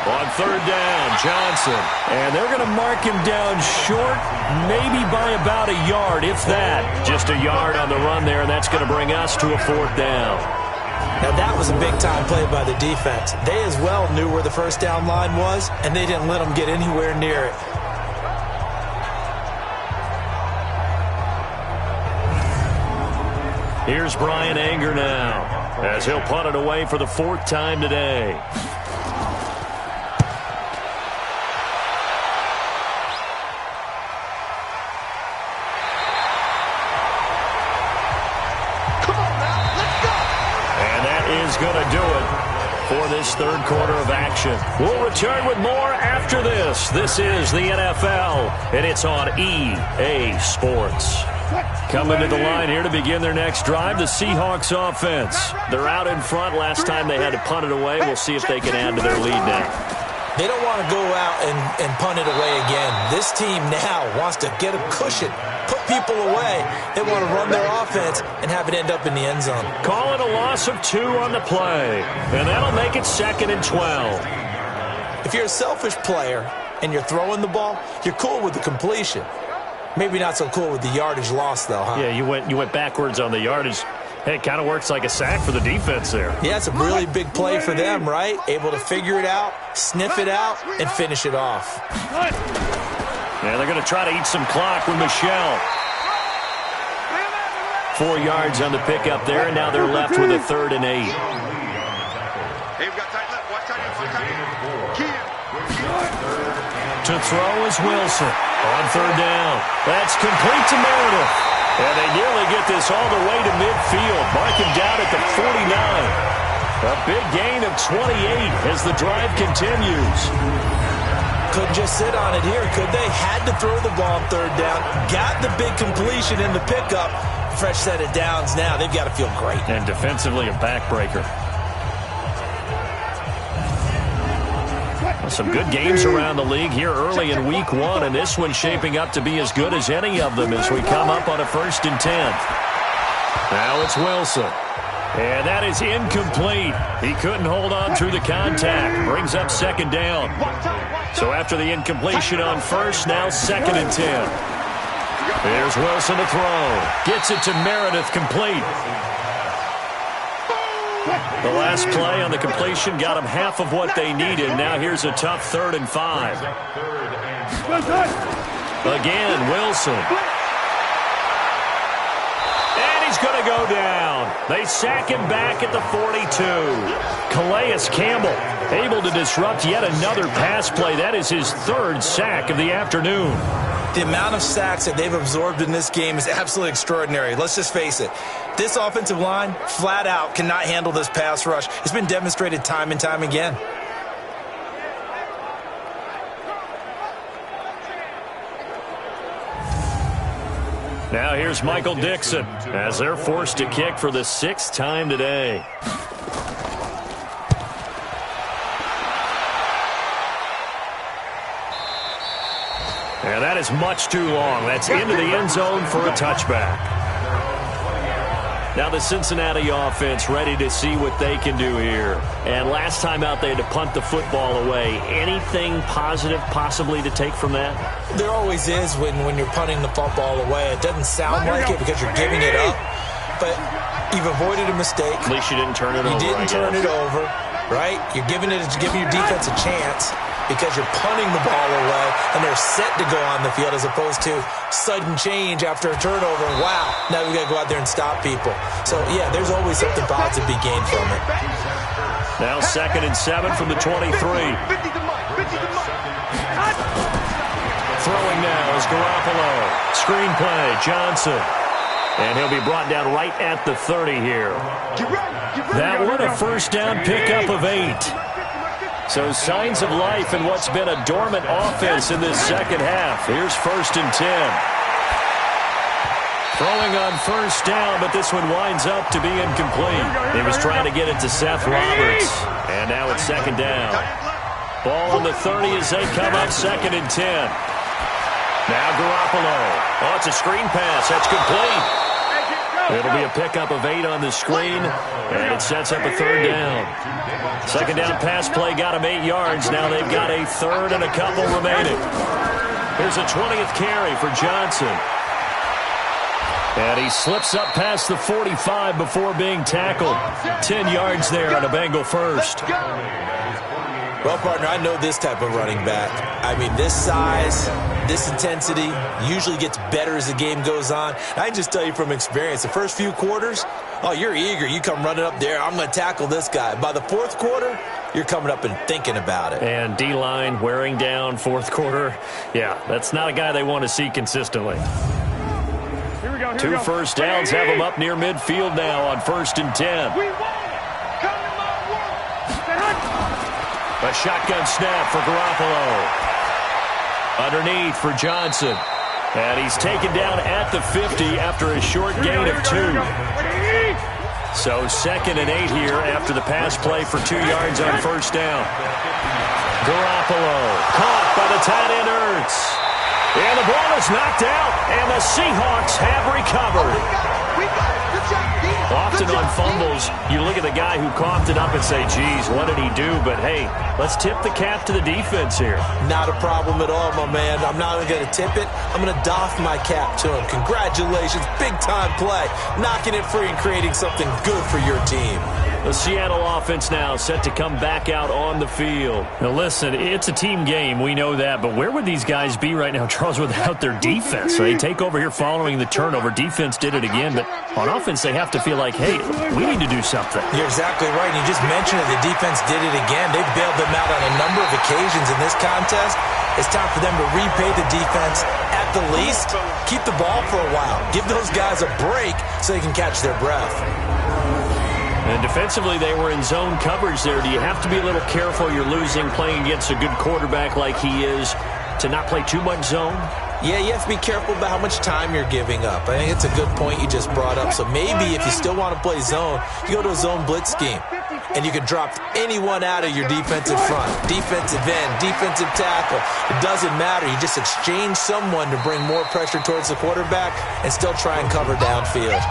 On third down, Johnson. And they're going to mark him down short, maybe by about a yard, if that. Just a yard on the run there, and that's going to bring us to a fourth down. Now, that was a big-time play by the defense. They as well knew where the first down line was, and they didn't let them get anywhere near it. Here's Brian Anger now, as he'll punt it away for the fourth time today. Going to do it for this third quarter of action. We'll return with more after this. This is the NFL, and it's on EA Sports. Coming to the line here to begin their next drive, the Seahawks offense. They're out in front. Last time they had to punt it away. We'll see if they can add to their lead now. They don't want to go out and punt it away again. This team now wants to get a cushion, put people away. They want to run their offense and have it end up in the end zone. Call it a loss of 2 on the play, and that'll make it 2nd and 12. If you're a selfish player and you're throwing the ball, you're cool with the completion. Maybe not so cool with the yardage loss, though, huh? Yeah, you went backwards on the yardage. Hey, it kind of works like a sack for the defense there. Yeah, it's a really big play for them, right? Able to figure it out, sniff it out, and finish it off. Yeah, they're going to try to eat some clock with Michelle. 4 yards on the pickup there, and now they're left with a 3rd and 8. To throw is Wilson on 3rd down. That's complete to Meredith. And they nearly get this all the way to midfield. Mark him down at the 49. A big gain of 28 as the drive continues. Couldn't just sit on it here, could they? Had to throw the ball on 3rd down. Got the big completion in the pickup. Fresh set of downs now. They've got to feel great. And defensively, a backbreaker. Some good games around the league here early in week 1, and this one's shaping up to be as good as any of them as we come up on a 1st and 10. Now it's Wilson. And that is incomplete. He couldn't hold on through the contact. Brings up 2nd down. So after the incompletion on 1st, now 2nd and 10. There's Wilson to throw. Gets it to Meredith, complete. The last play on the completion got them half of what they needed. Now here's a tough 3rd and 5. Again, Wilson. And he's going to go down. They sack him back at the 42. Calais Campbell able to disrupt yet another pass play. That is his 3rd sack of the afternoon. The amount of sacks that they've absorbed in this game is absolutely extraordinary. Let's just face it. This offensive line, flat out, cannot handle this pass rush. It's been demonstrated time and time again. Now here's Michael Dixon as they're forced to kick for the 6th time today. And that is much too long. That's into the end zone for a touchback. Now the Cincinnati offense ready to see what they can do here. And last time out they had to punt the football away. Anything positive possibly to take from that? There always is when you're punting the football away. It doesn't sound like it because you're giving it up. But you've avoided a mistake. At least you didn't turn it over. You didn't turn it over, right? You're giving your defense a chance because you're punting the ball away and they're set to go on the field as opposed to sudden change after a turnover. Wow, now we've got to go out there and stop people. So, yeah, there's always something positive to be gained from it. Now 2nd and 7 from the 23. Throwing now is Garoppolo. Screen play, Johnson. And he'll be brought down right at the 30 here. That one a first down pickup of 8. So signs of life in what's been a dormant offense in this second half. Here's 1st and 10. Throwing on first down, but this one winds up to be incomplete. He was trying to get it to Seth Roberts. And now it's 2nd down. Ball on the 30 as they come up 2nd and 10. Now Garoppolo. Oh, it's a screen pass. That's complete. It'll be a pickup of 8 on the screen, and it sets up a 3rd down. 2nd down pass play got him 8 yards. Now they've got a 3rd and a couple remaining. Here's a 20th carry for Johnson. And he slips up past the 45 before being tackled. 10 yards there on a Bengal first. Well, partner, I know this type of running back. I mean, this size, this intensity usually gets better as the game goes on. I can just tell you from experience, the first few quarters, oh, you're eager. You come running up there, I'm going to tackle this guy. By the 4th quarter, you're coming up and thinking about it. And D-line wearing down 4th quarter. Yeah, that's not a guy they want to see consistently. Two first downs have him up near midfield now on 1st and 10. A shotgun snap for Garoppolo. Underneath for Johnson. And he's taken down at the 50 after a short gain of 2. So 2nd and 8 here after the pass play for 2 yards on first down. Garoppolo caught by the tight end Ertz. And the ball is knocked out, and the Seahawks have recovered. Often on fumbles, you look at the guy who coughed it up and say, geez, what did he do? But, hey, let's tip the cap to the defense here. Not a problem at all, my man. I'm not even going to tip it. I'm going to doff my cap to him. Congratulations. Big-time play. Knocking it free and creating something good for your team. The Seattle offense now set to come back out on the field. Now, listen, it's a team game. We know that. But where would these guys be right now, Charles, without their defense? So they take over here following the turnover. Defense did it again. But on offense, they have to feel like, hey, we need to do something. You're exactly right. You just mentioned it. The defense did it again. They bailed them out on a number of occasions in this contest. It's time for them to repay the defense at the least. Keep the ball for a while. Give those guys a break so they can catch their breath. And defensively, they were in zone coverage there. Do you have to be a little careful? You're losing playing against a good quarterback like he is to not play too much zone? Yeah, you have to be careful about how much time you're giving up. I think it's a good point you just brought up. So maybe if you still want to play zone, you go to a zone blitz scheme. And you can drop anyone out of your defensive front. Defensive end, defensive tackle. It doesn't matter. You just exchange someone to bring more pressure towards the quarterback and still try and cover downfield.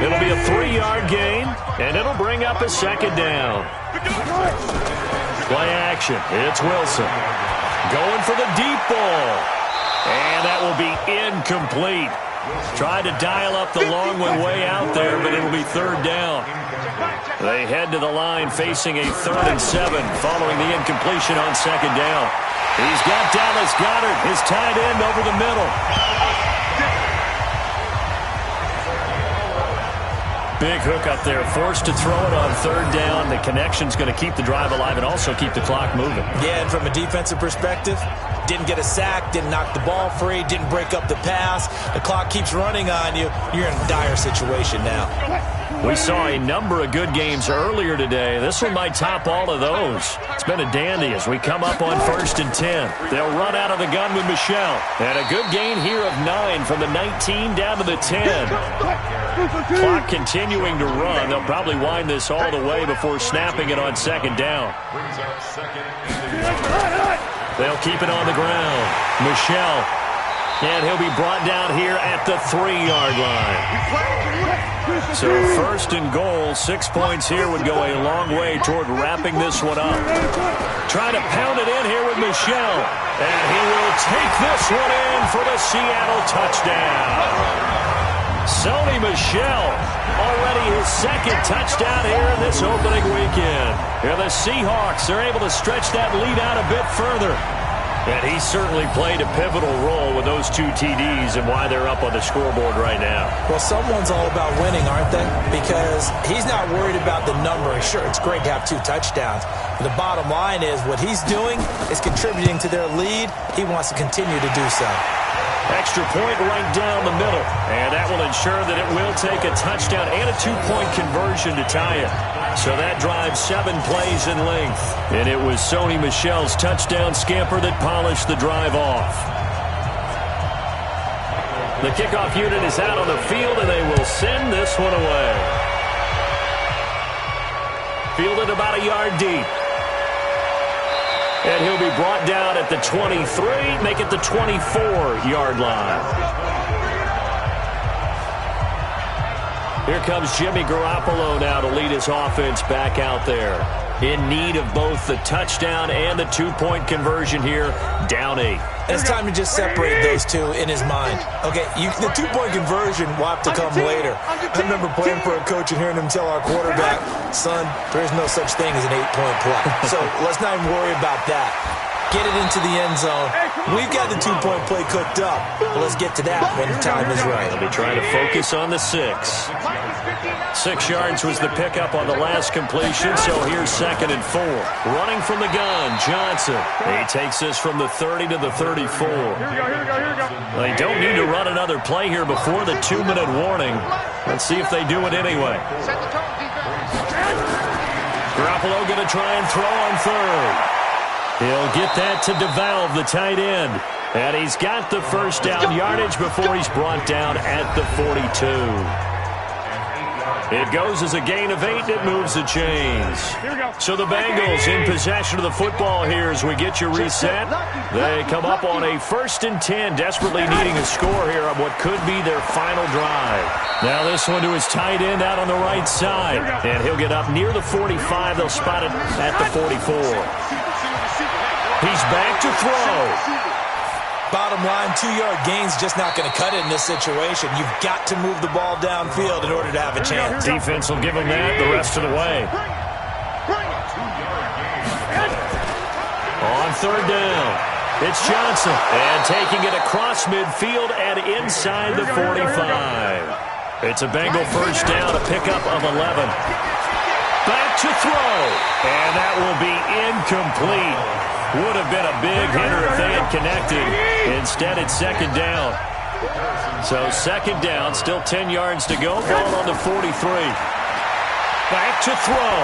It'll be a 3-yard gain, and it'll bring up a 2nd down. Play action. It's Wilson. Going for the deep ball. And that will be incomplete. Tried to dial up the long one way out there, but it'll be 3rd down. They head to the line facing a 3rd and 7 following the incompletion on 2nd down. He's got Dallas Goedert, his tight end, over the middle. Big hook up there, forced to throw it on 3rd down. The connection's going to keep the drive alive and also keep the clock moving. Yeah, and from a defensive perspective, didn't get a sack, didn't knock the ball free, didn't break up the pass. The clock keeps running on you. You're in a dire situation now. We saw a number of good games earlier today. This one might top all of those. It's been a dandy as we come up on 1st and 10. They'll run out of the gun with Michelle. And a good gain here of 9 from the 19 down to the 10. Clock continuing to run. They'll probably wind this all the way before snapping it on 2nd down. They'll keep it on the ground. Michelle. And he'll be brought down here at the 3-yard line. So 1st and goal, 6 points here would go a long way toward wrapping this one up. Trying to pound it in here with Michelle. And he will take this one in for the Seattle touchdown. Sony Michel, already his 2nd touchdown here in this opening weekend. Here the Seahawks are able to stretch that lead out a bit further. And he certainly played a pivotal role with those 2 TDs and why they're up on the scoreboard right now. Well, someone's all about winning, aren't they? Because he's not worried about the number. Sure, it's great to have 2 touchdowns. But the bottom line is what he's doing is contributing to their lead. He wants to continue to do so. Extra point right down the middle. And that will ensure that it will take a touchdown and a 2-point conversion to tie it. So that drives 7 plays in length. And it was Sony Michel's touchdown scamper that polished the drive off. The kickoff unit is out on the field, and they will send this one away. Fielded about a yard deep. And he'll be brought down at the 23, make it the 24-yard line. Here comes Jimmy Garoppolo now to lead his offense back out there. In need of both the touchdown and the 2-point conversion here, down 8. It's time to just separate those 2 in his mind. Okay, the 2-point conversion will have to come later. I remember playing for a coach and hearing him tell our quarterback, son, there's no such thing as an 8-point play. So let's not even worry about that. Get it into the end zone. We've got the 2-point play cooked up. But let's get to that when the time is right. They'll be trying to focus on the 6. 6 yards was the pickup on the last completion, so here's 2nd and 4. Running from the gun, Johnson. He takes this from the 30 to the 34. They don't need to run another play here before the 2-minute warning. Let's see if they do it anyway. Garoppolo going to try and throw on 3rd. He'll get that to DeValve, the tight end. And he's got the first down yardage before he's brought down at the 42. It goes as a gain of 8. It moves the chains. So the Bengals in possession of the football here as we get you reset. They come up on a 1st and 10, desperately needing a score here on what could be their final drive. Now this one to his tight end out on the right side. And he'll get up near the 45. They'll spot it at the 44. He's back to throw. Bottom line, 2-yard gain's just not going to cut it in this situation. You've got to move the ball downfield in order to have a chance. Defense will give him that the rest of the way. On 3rd down, it's Johnson. And taking it across midfield and inside the 45. It's a Bengal first down, a pickup of 11. Back to throw. And that will be incomplete. Would have been a big hitter if they had connected. Instead, it's 2nd down. So 2nd down, still 10 yards to go. Ball on the 43. Back to throw.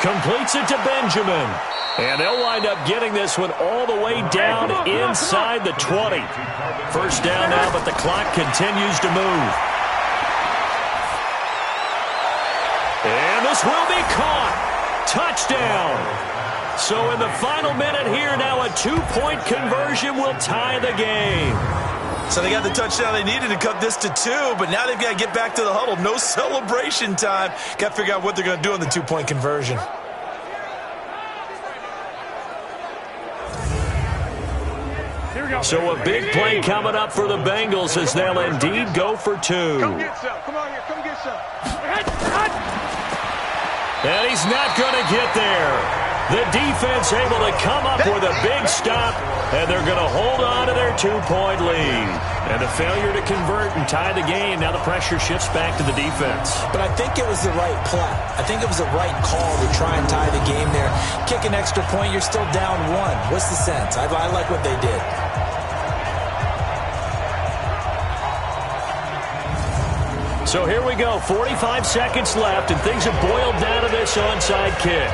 Completes it to Benjamin. And they'll wind up getting this one all the way down inside the 20. First down now, but the clock continues to move. And this will be caught. Touchdown. So in the final minute here, now a 2-point conversion will tie the game. So they got the touchdown they needed to cut this to 2, but now they've got to get back to the huddle. No celebration time. Got to figure out what they're going to do on the 2-point conversion. So a big play coming up for the Bengals as they'll indeed go for 2. Come get some. Come on here. Come get some. And he's not going to get there. The defense able to come up with a big stop, and they're going to hold on to their 2-point lead. And the failure to convert and tie the game, now the pressure shifts back to the defense. But I think it was the right play. I think it was the right call to try and tie the game there. Kick an extra point, you're still down 1. What's the sense? I like what they did. So here we go, 45 seconds left, and things have boiled down to this onside kick.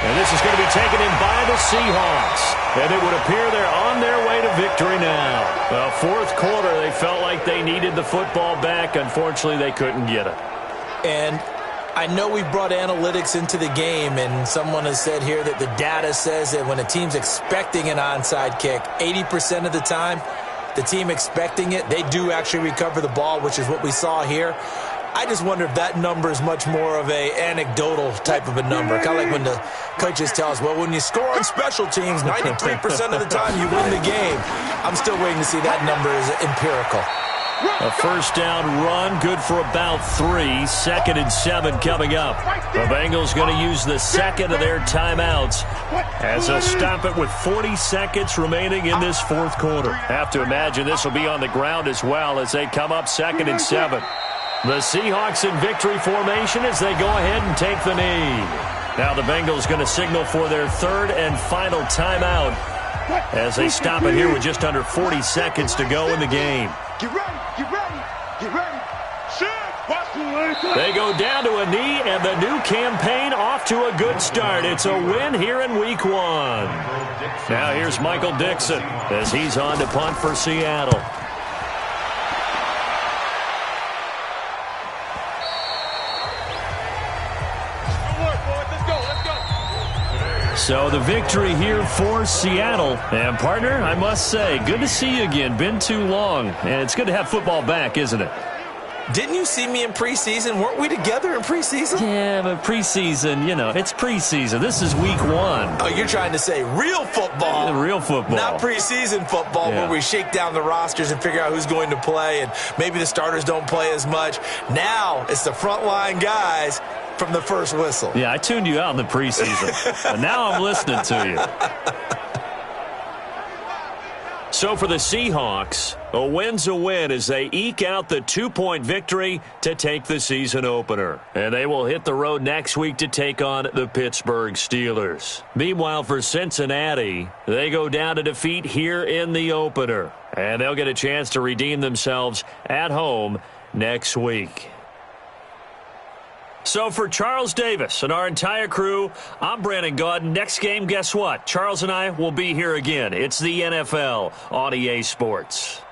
And this is going to be taken in by the Seahawks. And it would appear they're on their way to victory now. Well, 4th quarter, they felt like they needed the football back. Unfortunately, they couldn't get it. And I know we brought analytics into the game, and someone has said here that the data says that when a team's expecting an onside kick, 80% of the time, the team expecting it, they do actually recover the ball, which is what we saw here. I just wonder if that number is much more of a anecdotal type of a number. Kind of like when the coaches tell us, well, when you score on special teams, 93% of the time you win the game. I'm still waiting to see that number is empirical. A first down run, good for about 3. 2nd and 7 coming up. The Bengals going to use the second of their timeouts as they'll stop it with 40 seconds remaining in this fourth quarter. Have to imagine this will be on the ground as well as they come up 2nd and 7. The Seahawks in victory formation as they go ahead and take the knee. Now the Bengals going to signal for their third and final timeout as they stop it here with just under 40 seconds to go in the game. Get ready, get ready, get ready. They go down to a knee, and the new campaign off to a good start. It's a win here in Week 1. Now here's Michael Dixon as he's on to punt for Seattle. So the victory here for Seattle. And, partner, I must say, good to see you again. Been too long. And it's good to have football back, isn't it? Didn't you see me in preseason? Weren't we together in preseason? Yeah, but preseason, you know, it's preseason. This is Week 1. Oh, you're trying to say real football. Yeah, real football. Not preseason football where we shake down the rosters and figure out who's going to play, and maybe the starters don't play as much. Now it's the frontline guys from the first whistle. Yeah, I tuned you out in the preseason. But now I'm listening to you. So for the Seahawks, a win's a win as they eke out the 2-point victory to take the season opener. And they will hit the road next week to take on the Pittsburgh Steelers. Meanwhile, for Cincinnati, they go down to defeat here in the opener. And they'll get a chance to redeem themselves at home next week. So for Charles Davis and our entire crew, I'm Brandon Gaudin. Next game, guess what? Charles and I will be here again. It's the NFL on EA Sports.